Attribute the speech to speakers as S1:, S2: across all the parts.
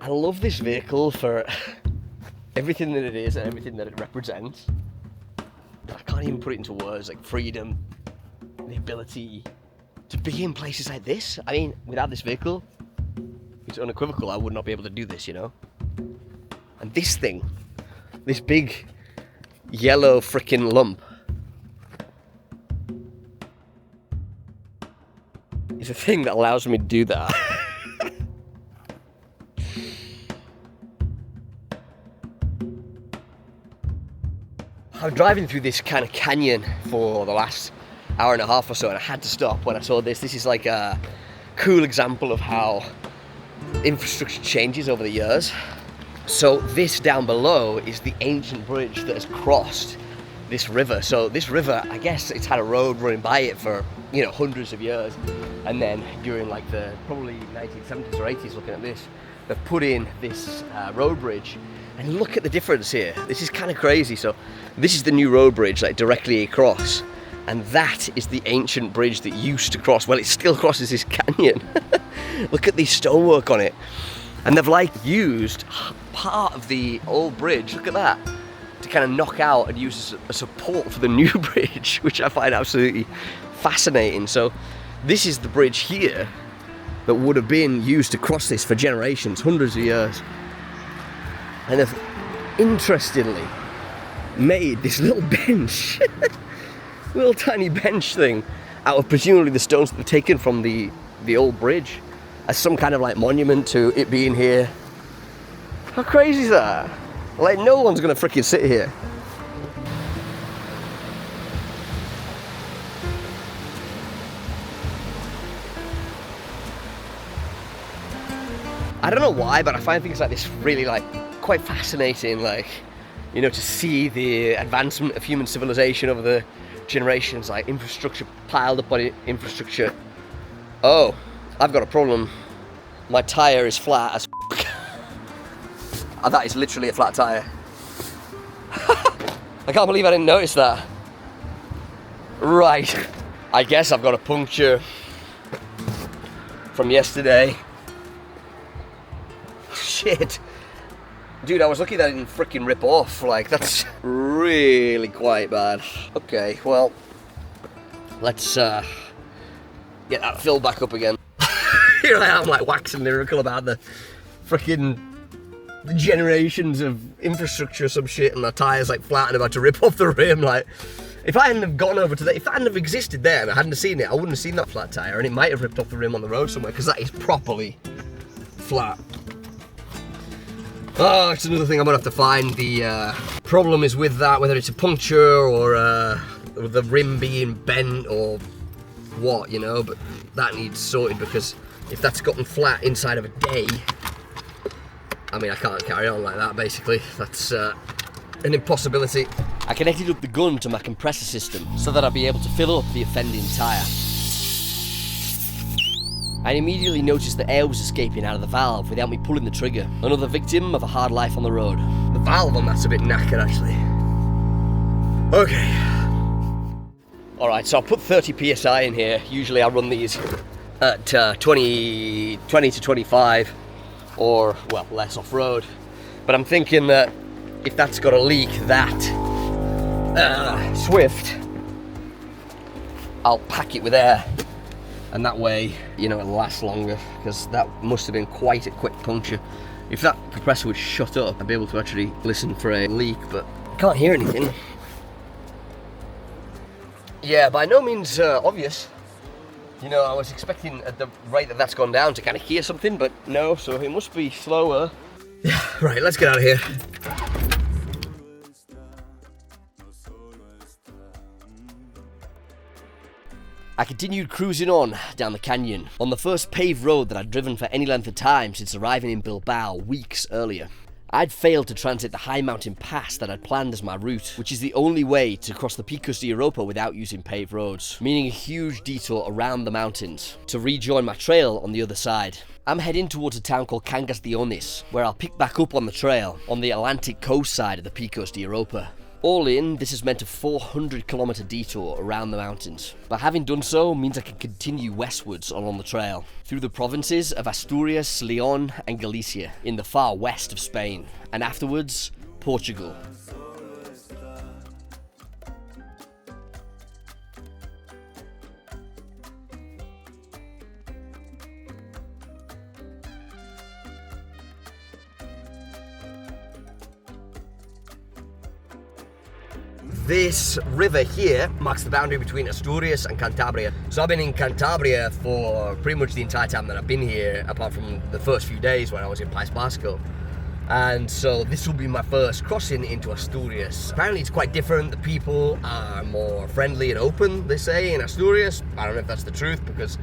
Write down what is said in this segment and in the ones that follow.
S1: I love this vehicle for everything that it is and everything that it represents. I can't even put it into words, like freedom, the ability to be in places like this. I mean, without this vehicle, it's unequivocal, I would not be able to do this, you know? And this thing, this big yellow freaking lump, is a thing that allows me to do that. I'm driving through this kind of canyon for the last hour and a half or so, and I had to stop when I saw this. This is like a cool example of how infrastructure changes over the years. So this down below is the ancient bridge that has crossed this river. So this river, I guess it's had a road running by it for, you know, hundreds of years. And then during like the probably 1970s or 80s, looking at this, they've put in this road bridge. And look at the difference here. This is kind of crazy. So this is the new road bridge, like directly across. And that is the ancient bridge that used to cross. Well, it still crosses this canyon. Look at the stonework on it. And they've like used part of the old bridge, look at that, to kind of knock out and use as a support for the new bridge, which I find absolutely fascinating. So this is the bridge here that would have been used to cross this for generations, hundreds of years. And they've interestingly made this little bench, little tiny bench thing, out of presumably the stones that were taken from the old bridge, as some kind of like monument to it being here. How crazy is that? Like, no one's gonna freaking sit here. I don't know why, but I find things like this really like quite fascinating, like, you know, to see the advancement of human civilization over the generations, like infrastructure piled up on infrastructure. Oh, I've got a problem. My tyre is flat as f***. That is literally a flat tyre. I can't believe I didn't notice that. Right, I guess I've got a puncture from yesterday. Shit. Dude, I was lucky that I didn't freaking rip off. Like, that's really quite bad. Okay, well, let's get that filled back up again. Here I am, like, waxing lyrical about the freaking generations of infrastructure or some shit, and the tyre's like flat and about to rip off the rim. Like, if I hadn't have gone over to that, if that hadn't have existed there and I hadn't have seen it, I wouldn't have seen that flat tire, and it might have ripped off the rim on the road somewhere, because that is properly flat. Oh, it's another thing I'm gonna have to find. The problem is with that, whether it's a puncture or the rim being bent or what, you know, but that needs sorted, because if that's gotten flat inside of a day, I mean, I can't carry on like that, basically. That's an impossibility. I connected up the gun to my compressor system so that I'd be able to fill up the offending tyre. I immediately noticed that air was escaping out of the valve without me pulling the trigger. Another victim of a hard life on the road. The valve on that's a bit knackered, actually. Okay. Alright, so I'll put 30 PSI in here. Usually I run these at 20 to 25. Or, well, less off-road. But I'm thinking that if that's got a leak that swift, I'll pack it with air. And that way, you know, it'll last longer, because that must have been quite a quick puncture. If that compressor would shut up, I'd be able to actually listen for a leak, but I can't hear anything. Yeah, by no means obvious. You know, I was expecting at the rate that that's gone down to kind of hear something, but no, so it must be slower. Yeah, right, let's get out of here. I continued cruising on down the canyon, on the first paved road that I'd driven for any length of time since arriving in Bilbao weeks earlier. I'd failed to transit the high mountain pass that I'd planned as my route, which is the only way to cross the Picos de Europa without using paved roads, meaning a huge detour around the mountains to rejoin my trail on the other side. I'm heading towards a town called Cangas de Onís, where I'll pick back up on the trail on the Atlantic coast side of the Picos de Europa. All in, this has meant a 400-kilometer detour around the mountains, but having done so means I can continue westwards along the trail, through the provinces of Asturias, Leon and Galicia, in the far west of Spain, and afterwards, Portugal. This river here marks the boundary between Asturias and Cantabria. So I've been in Cantabria for pretty much the entire time that I've been here, apart from the first few days when I was in País Vasco. And so this will be my first crossing into Asturias. Apparently it's quite different. The people are more friendly and open, they say, in Asturias. I don't know if that's the truth, because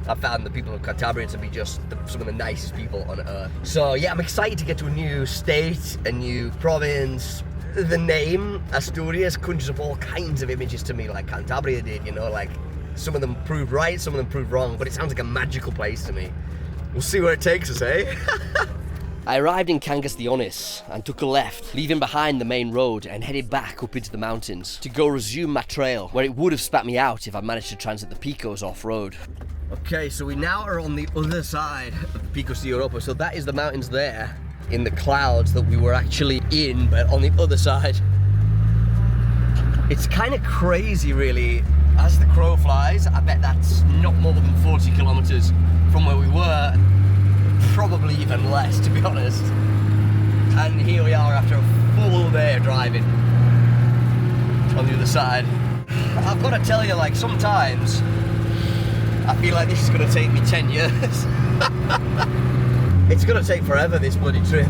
S1: I found the people of Cantabria to be just some of the nicest people on earth. So yeah, I'm excited to get to a new state, a new province. The name Asturias conjures up all kinds of images to me, like Cantabria did, you know, like some of them proved right, some of them proved wrong, but it sounds like a magical place to me. We'll see where it takes us, eh? I arrived in Cangas de Onís and took a left, leaving behind the main road and headed back up into the mountains to go resume my trail, where it would have spat me out if I managed to transit the Picos off-road. Okay, so we now are on the other side of the Picos de Europa, so that is the mountains there, in the clouds that we were actually in, but on the other side. It's kind of crazy, really. As the crow flies, I bet that's not more than 40 kilometers from where we were, probably even less, to be honest. And here we are after a full day of driving on the other side. I've got to tell you, like, sometimes I feel like this is going to take me 10 years. It's gonna take forever, this bloody trip.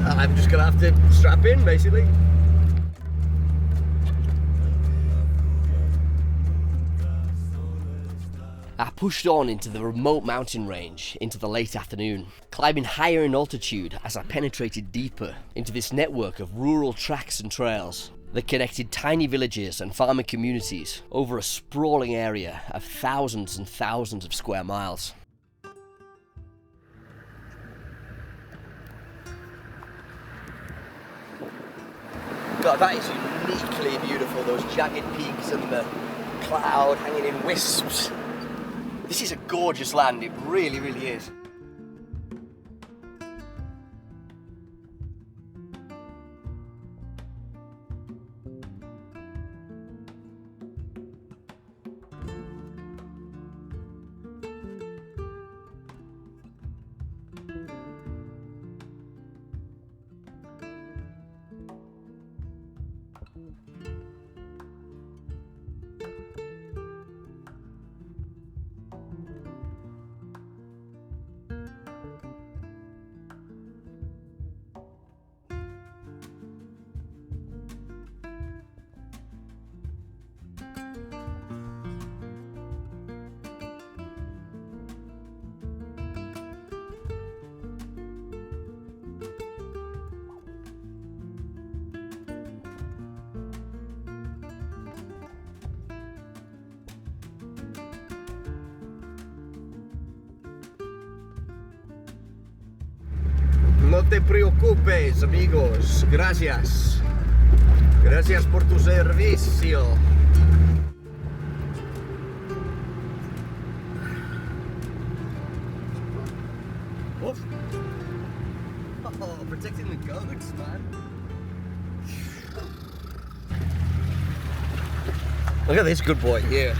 S1: I'm just gonna have to strap in, basically. I pushed on into the remote mountain range into the late afternoon, climbing higher in altitude as I penetrated deeper into this network of rural tracks and trails that connected tiny villages and farming communities over a sprawling area of thousands and thousands of square miles. God, that is uniquely beautiful, those jagged peaks and the cloud hanging in wisps. This is a gorgeous land, it really, really is. No te preocupes, amigos. Gracias. Gracias por tu servicio. Oof. Oh, protecting the goats, man. Look at this good boy here.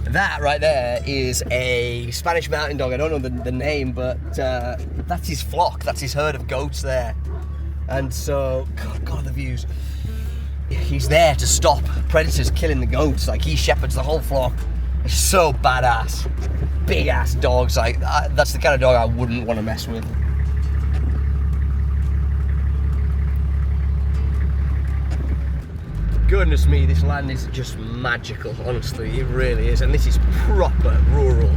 S1: That right there is a Spanish mountain dog. I don't know the name, but that's his flock. That's his herd of goats there. And so, God, the views. He's there to stop predators killing the goats. Like, he shepherds the whole flock. He's so badass. Big ass dogs. Like, that's the kind of dog I wouldn't want to mess with. Goodness me, this land is just magical, honestly, it really is. And this is proper rural.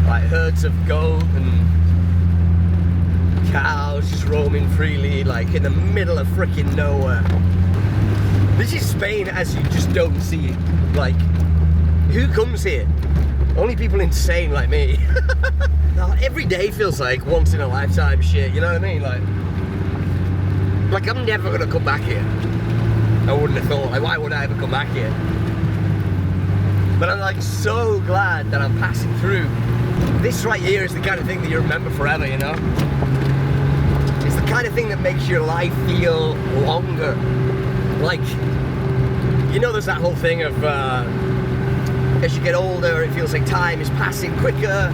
S1: Like herds of goat and cows just roaming freely, like in the middle of freaking nowhere. This is Spain as you just don't see it. Like, who comes here? Only people insane like me. Now, every day feels like once in a lifetime shit, you know what I mean? Like I'm never gonna come back here. I wouldn't have thought, like, why would I ever come back here? But I'm like so glad that I'm passing through. This right here is the kind of thing that you remember forever, you know? It's the kind of thing that makes your life feel longer. Like, you know, there's that whole thing of as you get older, it feels like time is passing quicker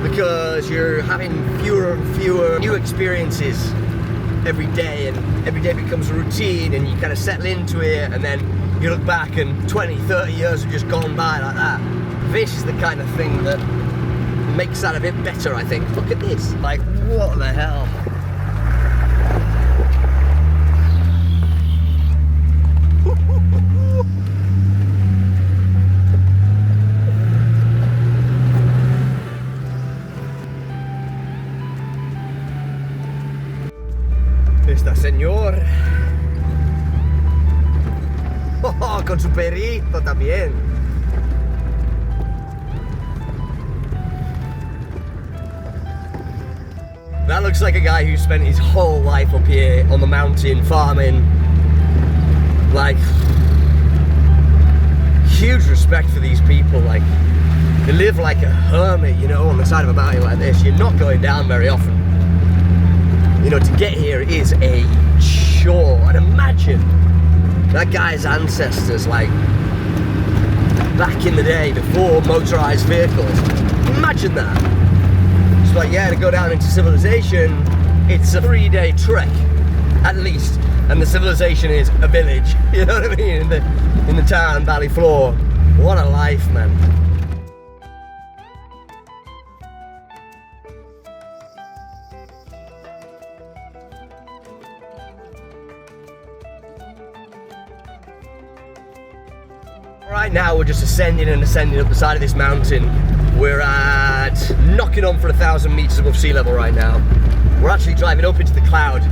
S1: because you're having fewer and fewer new experiences every day, and every day becomes a routine and you kind of settle into it, and then you look back and 20, 30 years have just gone by like that. This is the kind of thing that makes that a bit better, I think. Look at this. Like, what the hell? Esta señor. Oh, con su perrito también. That looks like a guy who spent his whole life up here on the mountain farming. Like, huge respect for these people. Like, they live like a hermit, you know, on the side of a mountain like this. You're not going down very often. You know, to get here is a chore. And imagine that guy's ancestors, like, back in the day, before motorized vehicles. Imagine that. It's like, yeah, to go down into civilization, it's a 3-day trek, at least. And the civilization is a village, you know what I mean? In the town, valley floor. What a life, man. Right now we're just ascending and ascending up the side of this mountain. We're at knocking on for 1,000 meters above sea level right now. We're actually driving up into the cloud,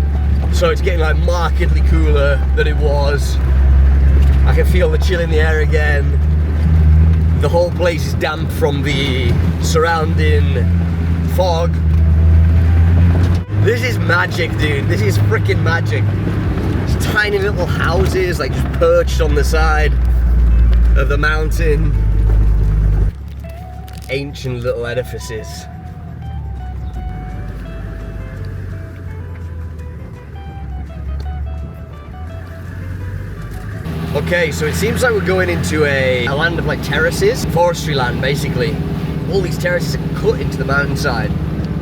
S1: so it's getting like markedly cooler than it was. I can feel the chill in the air again. The whole place is damp from the surrounding fog. This is magic, dude. This is freaking magic. It's tiny little houses, like, just perched on the side of the mountain. Ancient little edifices. Okay, so it seems like we're going into a land of like terraces, forestry land basically. All these terraces are cut into the mountainside,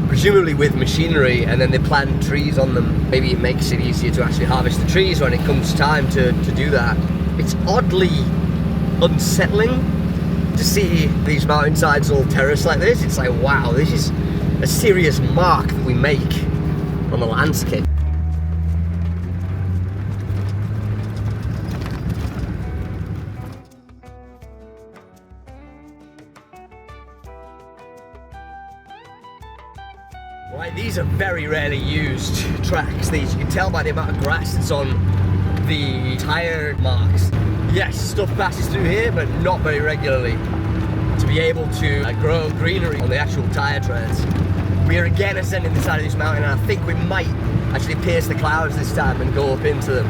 S1: presumably with machinery, and then they plant trees on them. Maybe it makes it easier to actually harvest the trees when it comes time to do that. It's oddly unsettling to see these mountainsides all terraced like this. It's like, wow, this is a serious mark that we make on the landscape. Right, these are very rarely used tracks. These, you can tell by the amount of grass that's on the tire marks. Yes, stuff passes through here, but not very regularly. To be able to grow greenery on the actual tire treads. We are again ascending the side of this mountain, and I think we might actually pierce the clouds this time and go up into them.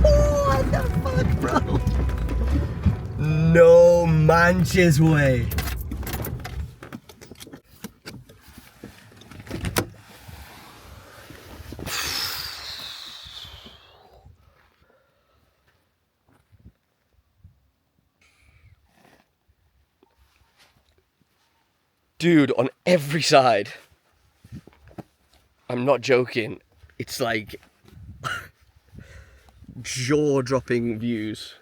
S1: What the fuck, bro? No manches way. Dude, on every side, I'm not joking, it's like jaw-dropping views.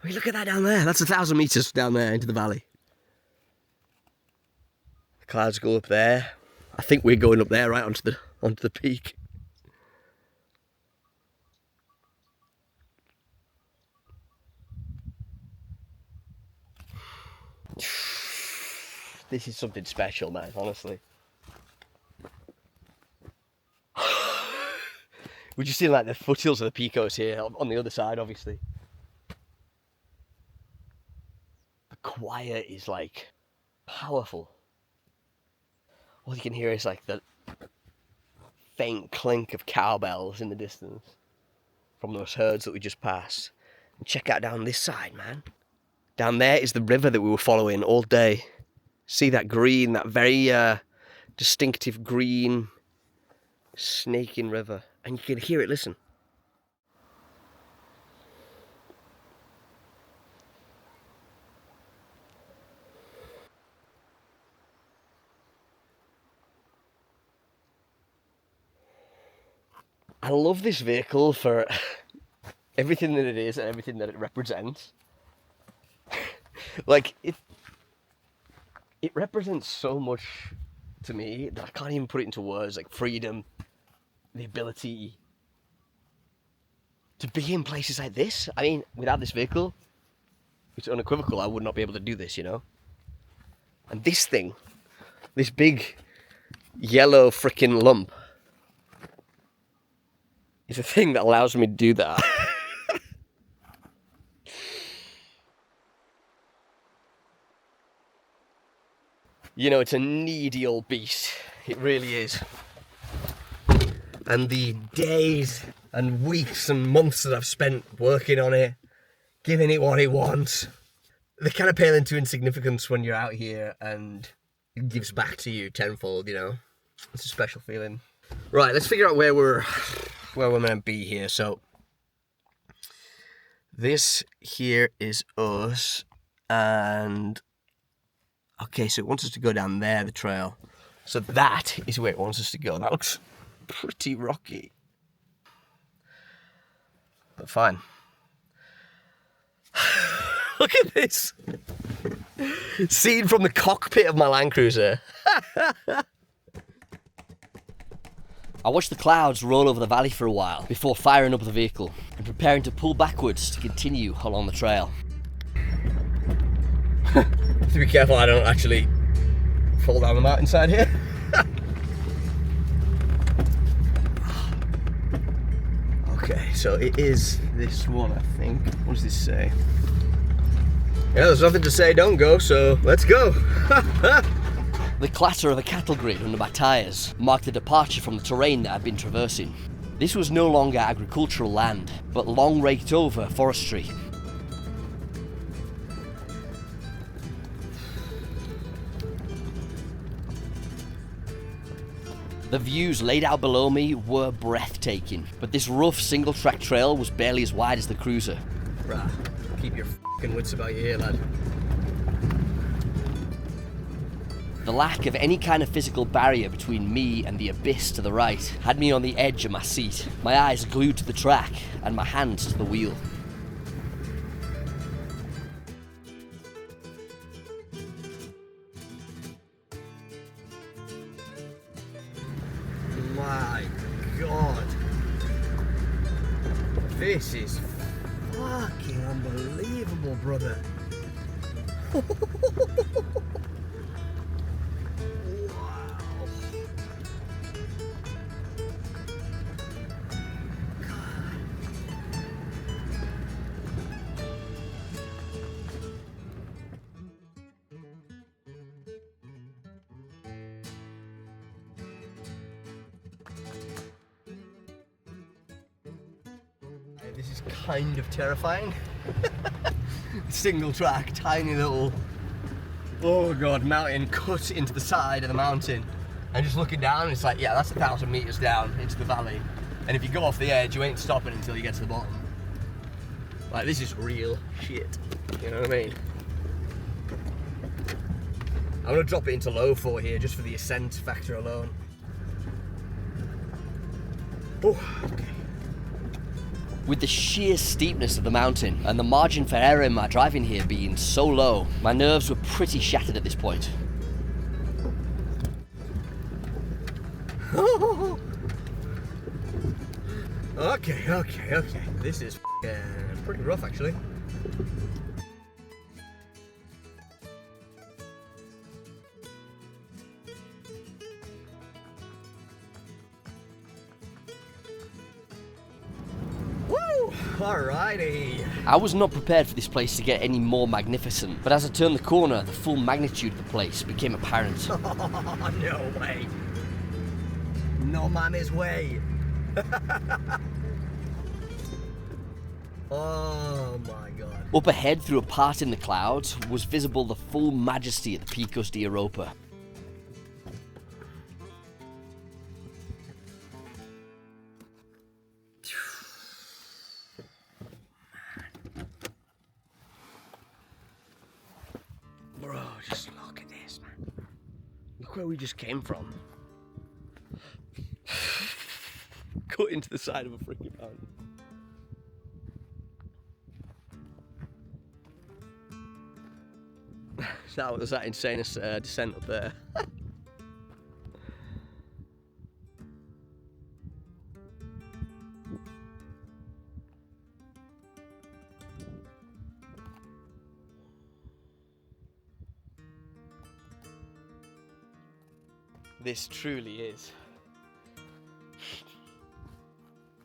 S1: I mean, look at that down there. That's 1,000 meters down there into the valley. The clouds go up there. I think we're going up there, right onto the peak. This is something special, man, honestly. We're just seeing like the foothills of the Picos here, on the other side, obviously. The quiet is like powerful. All you can hear is like the faint clink of cowbells in the distance from those herds that we just passed. And check out down this side, man. Down there is the river that we were following all day. See that green, that very distinctive green snaking river. And you can hear it, listen. I love this vehicle for everything that it is and everything that it represents. Like, it represents so much to me that I can't even put it into words. Like freedom, the ability to be in places like this. I mean, without this vehicle, it's unequivocal, I would not be able to do this, you know? And this thing, this big yellow freaking lump, is a thing that allows me to do that. You know, it's a needy old beast. It really is. And the days and weeks and months that I've spent working on it, giving it what it wants, they kind of pale into insignificance when you're out here and it gives back to you tenfold, you know? It's a special feeling. Right, let's figure out where we're meant to be here. So, this here is us, and okay, so it wants us to go down there, the trail. So that is where it wants us to go. That looks pretty rocky. But fine. Look at this. Seen from the cockpit of my Land Cruiser. I watched the clouds roll over the valley for a while before firing up the vehicle and preparing to pull backwards to continue along the trail. Have to be careful I don't actually fall down the mountainside here. Okay, so it is this one, I think. What does this say? Yeah, there's nothing to say don't go, so let's go. The clatter of a cattle grid under my tyres marked a departure from the terrain that I'd been traversing. This was no longer agricultural land, but long raked over forestry. The views laid out below me were breathtaking, but this rough single-track trail was barely as wide as the cruiser. Right, keep your f***ing wits about you here, lad. The lack of any kind of physical barrier between me and the abyss to the right had me on the edge of my seat, my eyes glued to the track and my hands to the wheel. My God, this is fucking unbelievable, brother. Wow. This is kind of terrifying. Single track, tiny little, oh God, mountain cut into the side of the mountain. And just looking down, it's like, yeah, that's 1,000 meters down into the valley. And if you go off the edge, you ain't stopping until you get to the bottom. Like, this is real shit, you know what I mean? I'm gonna drop it into low 4 here, just for the ascent factor alone. Oh, okay. With the sheer steepness of the mountain and the margin for error in my driving here being so low, my nerves were pretty shattered at this point. Okay. This is pretty rough, actually. Alrighty. I was not prepared for this place to get any more magnificent, but as I turned the corner, the full magnitude of the place became apparent. Oh, no way. No mames way. Oh my god. Up ahead, through a part in the clouds, was visible the full majesty of the Picos de Europa. Bro, just look at this, man. Look where we just came from. Cut into the side of a freaking mountain. That was that insane descent up there. This truly is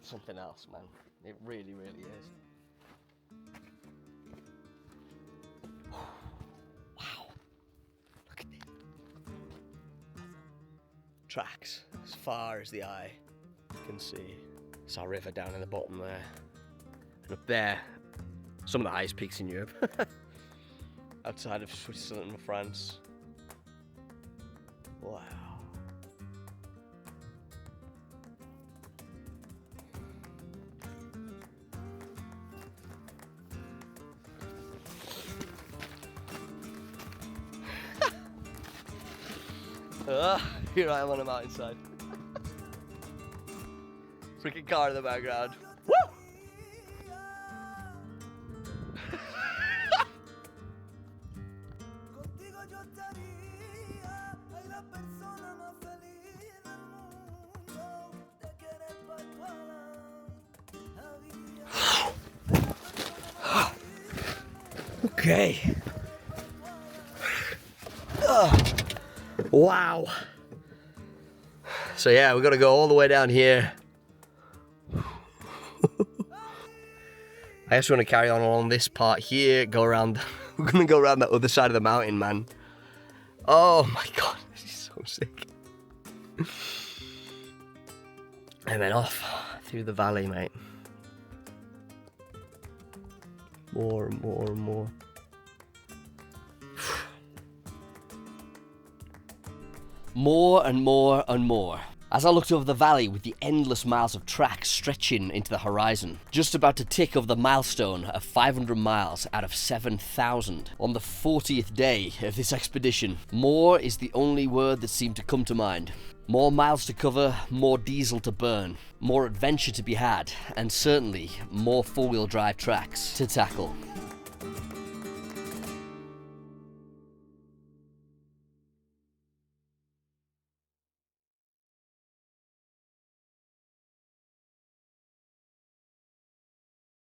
S1: something else, man. It really, really is. Wow. Look at this. Tracks as far as the eye can see. It's our river down in the bottom there. And up there, some of the highest peaks in Europe. Outside of Switzerland and France. Wow. Here I am on a mountainside. Freaking car in the background. Woo! Okay. Wow. So yeah, we've got to go all the way down here. I just want to carry on along this part here, go around. We're going to go around that other side of the mountain, man. Oh my god, this is so sick. And then off through the valley, mate. More and more and more. More and more and more. As I looked over the valley with the endless miles of tracks stretching into the horizon, just about to tick over the milestone of 500 miles out of 7,000 on the 40th day of this expedition, more is the only word that seemed to come to mind. More miles to cover, more diesel to burn, more adventure to be had, and certainly more four-wheel drive tracks to tackle.